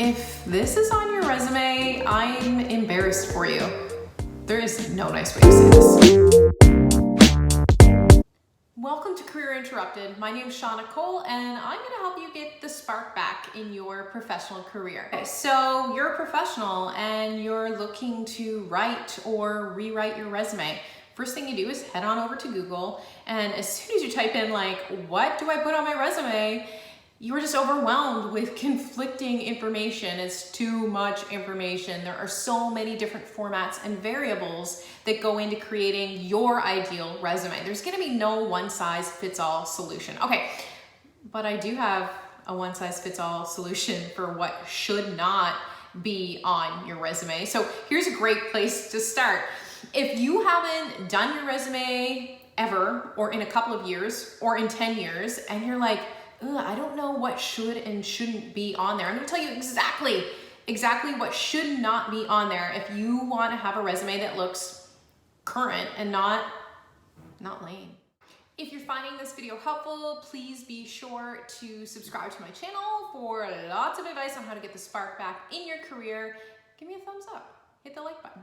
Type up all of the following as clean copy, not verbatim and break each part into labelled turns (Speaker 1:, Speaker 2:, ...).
Speaker 1: If this is on your resume, I'm embarrassed for you. There is no nice way to say this. Welcome to Career Interrupted. My name is Shauna and I'm going to help you get the spark back in your professional career. Okay, so you're a professional and you're looking to write or rewrite your resume. First thing you do is head on over to Google, and as soon as you type in like, what do I put on my resume? You are just overwhelmed with conflicting information. It's too much information. There are so many different formats and variables that go into creating your ideal resume. There's gonna be no one-size-fits-all solution. Okay, but I do have a one-size-fits-all solution for what should not be on your resume. So here's a great place to start. If you haven't done your resume ever, or in a couple of years, or in 10 years, and you're like, I don't know what should and shouldn't be on there. I'm gonna tell you exactly what should not be on there if you wanna have a resume that looks current and not lame. If you're finding this video helpful, please be sure to subscribe to my channel for lots of advice on how to get the spark back in your career. Give me a thumbs up, hit the like button.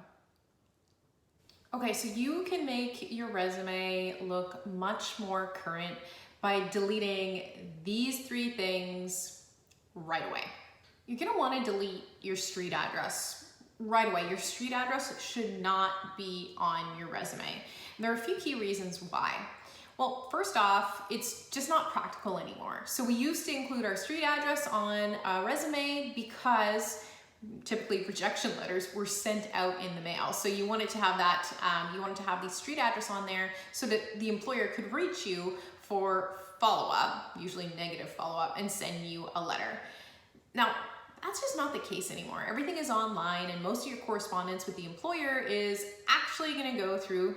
Speaker 1: Okay, so you can make your resume look much more current by deleting these three things right away. You're gonna wanna delete your street address right away. Your street address should not be on your resume. There are a few key reasons why. Well, first off, it's just not practical anymore. So we used to include our street address on a resume because typically rejection letters were sent out in the mail. So you wanted to have that, you wanted to have the street address on there so that the employer could reach you for follow-up, usually negative follow-up, and send you a letter. Now, that's just not the case anymore. Everything is online, and most of your correspondence with the employer is actually gonna go through,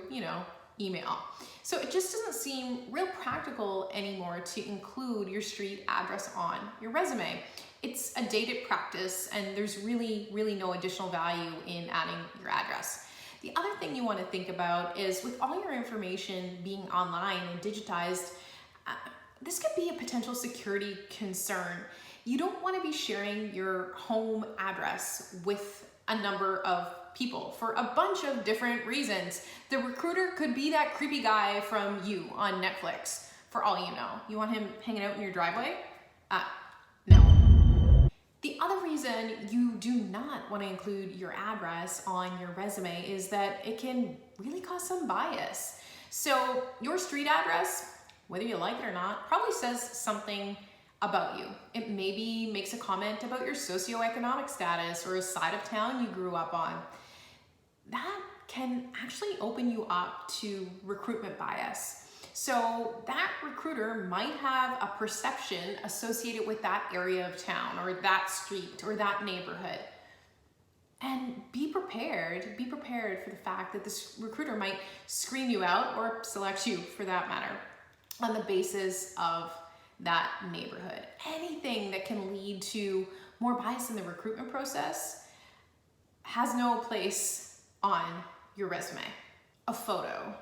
Speaker 1: email. So it just doesn't seem real practical anymore to include your street address on your resume. It's a dated practice, and there's really no additional value in adding your address. The other thing you want to think about is with all your information being online and digitized, this could be a potential security concern. You don't want to be sharing your home address with a number of people for a bunch of different reasons. The recruiter could be that creepy guy from You on Netflix, for all you know. You want him hanging out in your driveway? No. The other reason you do not want to include your address on your resume is that it can really cause some bias. So your street address, whether you like it or not, probably says something about you. It maybe makes a comment about your socioeconomic status or a side of town you grew up on. That can actually open you up to recruitment bias. So that recruiter might have a perception associated with that area of town or that street or that neighborhood. And be prepared for the fact that this recruiter might screen you out or select you, for that matter, on the basis of that neighborhood. Anything that can lead to more bias in the recruitment process has no place on your resume. A photo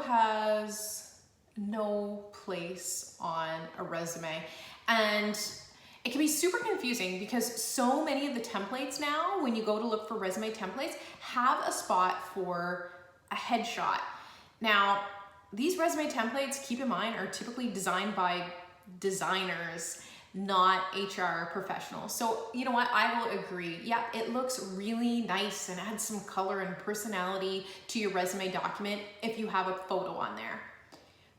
Speaker 1: has no place on a resume, and it can be super confusing because so many of the templates now, when you go to look for resume templates, have a spot for a headshot. Now, these resume templates, keep in mind, are typically designed by designers, not HR professionals. So you know what, I will agree. Yeah, it looks really nice and adds some color and personality to your resume document if you have a photo on there.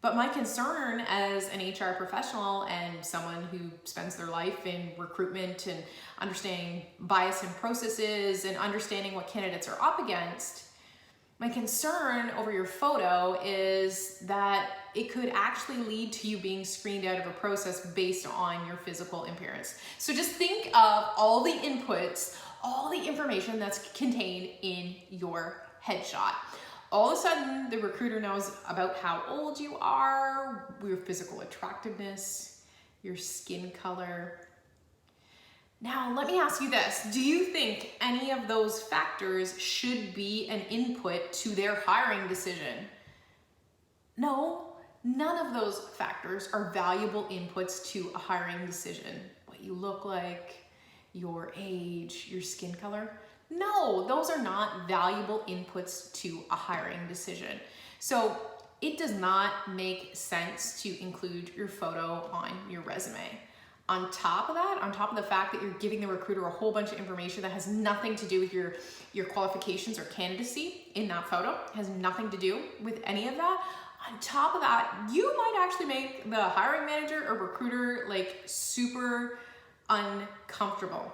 Speaker 1: But my concern as an HR professional and someone who spends their life in recruitment and understanding bias in processes and understanding what candidates are up against, my concern over your photo is that it could actually lead to you being screened out of a process based on your physical appearance. So just think of all the inputs, all the information that's contained in your headshot. All of a sudden, the recruiter knows about how old you are, your physical attractiveness, your skin color. Now, let me ask you this. Do you think any of those factors should be an input to their hiring decision? No, none of those factors are valuable inputs to a hiring decision. What you look like, your age, your skin color. No, those are not valuable inputs to a hiring decision. So it does not make sense to include your photo on your resume. On top of that, on top of the fact that you're giving the recruiter a whole bunch of information that has nothing to do with your qualifications or candidacy in that photo, has nothing to do with any of that. On top of that, you might actually make the hiring manager or recruiter like super uncomfortable.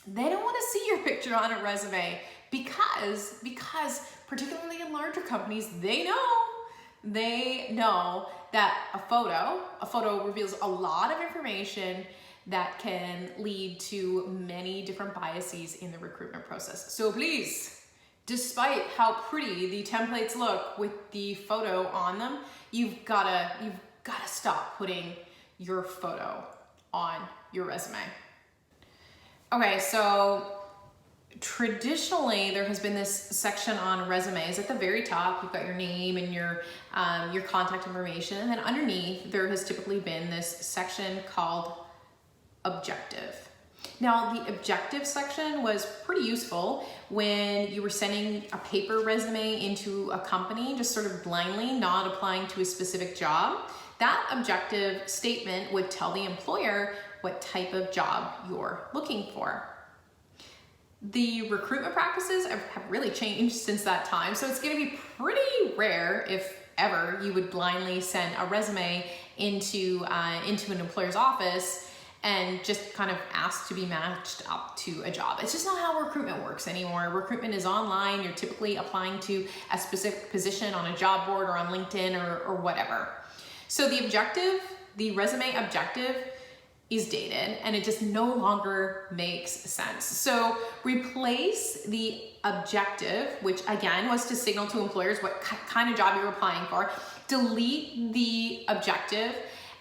Speaker 1: They don't want to see your picture on a resume because particularly in larger companies, they know that a photo reveals a lot of information that can lead to many different biases in the recruitment process. So please, despite how pretty the templates look with the photo on them, you've gotta stop putting your photo on your resume. Okay, so traditionally there has been this section on resumes. At the very top, you've got your name and your contact information, and then underneath there has typically been this section called objective. Now, the objective section was pretty useful when you were sending a paper resume into a company, just sort of blindly, not applying to a specific job. That objective statement would tell the employer what type of job you're looking for. The recruitment practices have really changed since that time, so it's going to be pretty rare, if ever, you would blindly send a resume into an employer's office and just kind of ask to be matched up to a job. It's just not how recruitment works anymore. Recruitment is online. You're typically applying to a specific position on a job board or on LinkedIn or whatever. So the resume objective is dated and it just no longer makes sense. So replace the objective, which again was to signal to employers what kind of job you're applying for. Delete the objective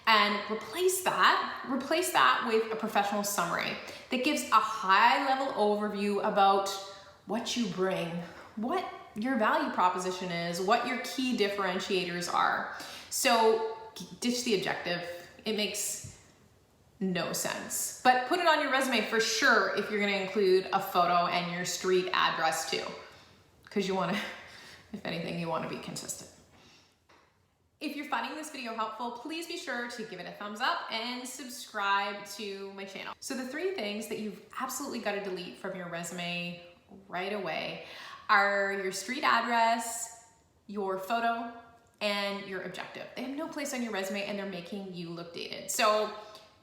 Speaker 1: and replace that with a professional summary that gives a high-level overview about what you bring, what your value proposition is, what your key differentiators are. So ditch the objective. It makes no sense. But put it on your resume for sure if you're going to include a photo and your street address too, because you want to, if anything, you want to be consistent. If you're finding this video helpful, please be sure to give it a thumbs up and subscribe to my channel. So the 3 things that you've absolutely got to delete from your resume right away are your street address, your photo, and your objective. They have no place on your resume and they're making you look dated. So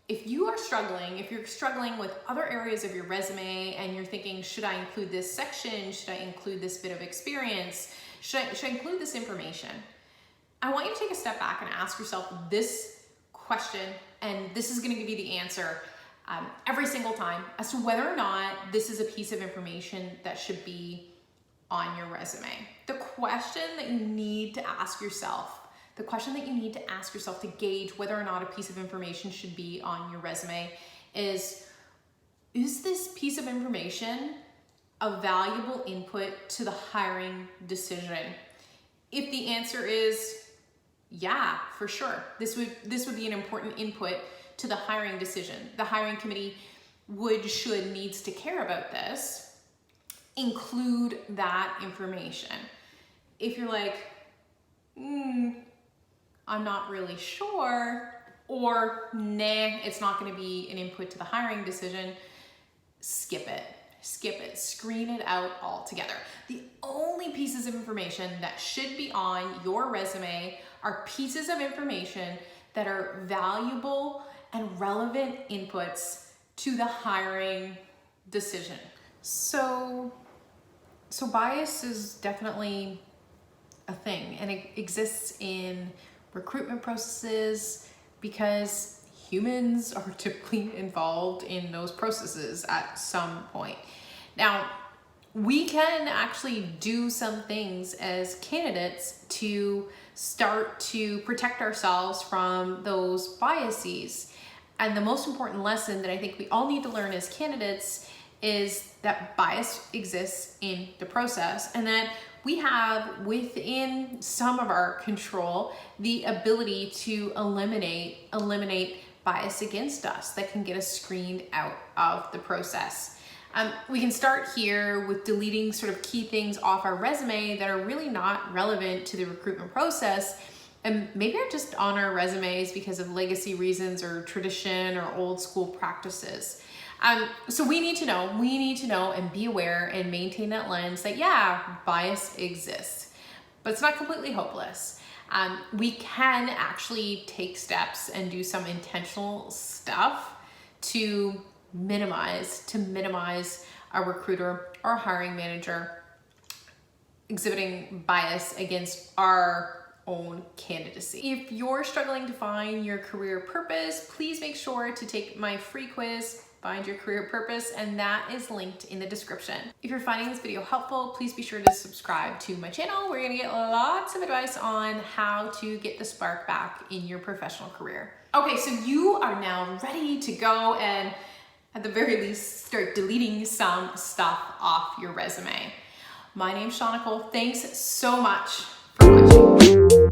Speaker 1: if you're struggling with other areas of your resume and you're thinking, should I include this section? Should I include this bit of experience? Should I include this information? I want you to take a step back and ask yourself this question, and this is going to give you the answer every single time as to whether or not this is a piece of information that should be on your resume. The question that you need to ask yourself to gauge whether or not a piece of information should be on your resume is this piece of information a valuable input to the hiring decision? If the answer is yeah, for sure, this would be an important input to the hiring decision. The hiring committee needs to care about this. Include that information. If you're like, I'm not really sure, or nah, it's not going to be an input to the hiring decision, skip it, screen it out altogether. The only pieces of information that should be on your resume are pieces of information that are valuable and relevant inputs to the hiring decision. So bias is definitely a thing, and it exists in recruitment processes because humans are typically involved in those processes at some point. Now, we can actually do some things as candidates to start to protect ourselves from those biases. And the most important lesson that I think we all need to learn as candidates is that bias exists in the process, and that we have within some of our control the ability to eliminate bias against us that can get us screened out of the process. We can start here with deleting sort of key things off our resume that are really not relevant to the recruitment process, and maybe are just on our resumes because of legacy reasons or tradition or old school practices. So we need to know and be aware and maintain that lens that, yeah, bias exists, but it's not completely hopeless. We can actually take steps and do some intentional stuff to minimize a recruiter or hiring manager exhibiting bias against our own candidacy. If you're struggling to find your career purpose, please make sure to take my free quiz, Find Your Career Purpose, and that is linked in the description. If you're finding this video helpful, please be sure to subscribe to my channel. We're gonna get lots of advice on how to get the spark back in your professional career. Okay, so you are now ready to go and at the very least start deleting some stuff off your resume. My name's Shauna Cole. Thanks so much for watching.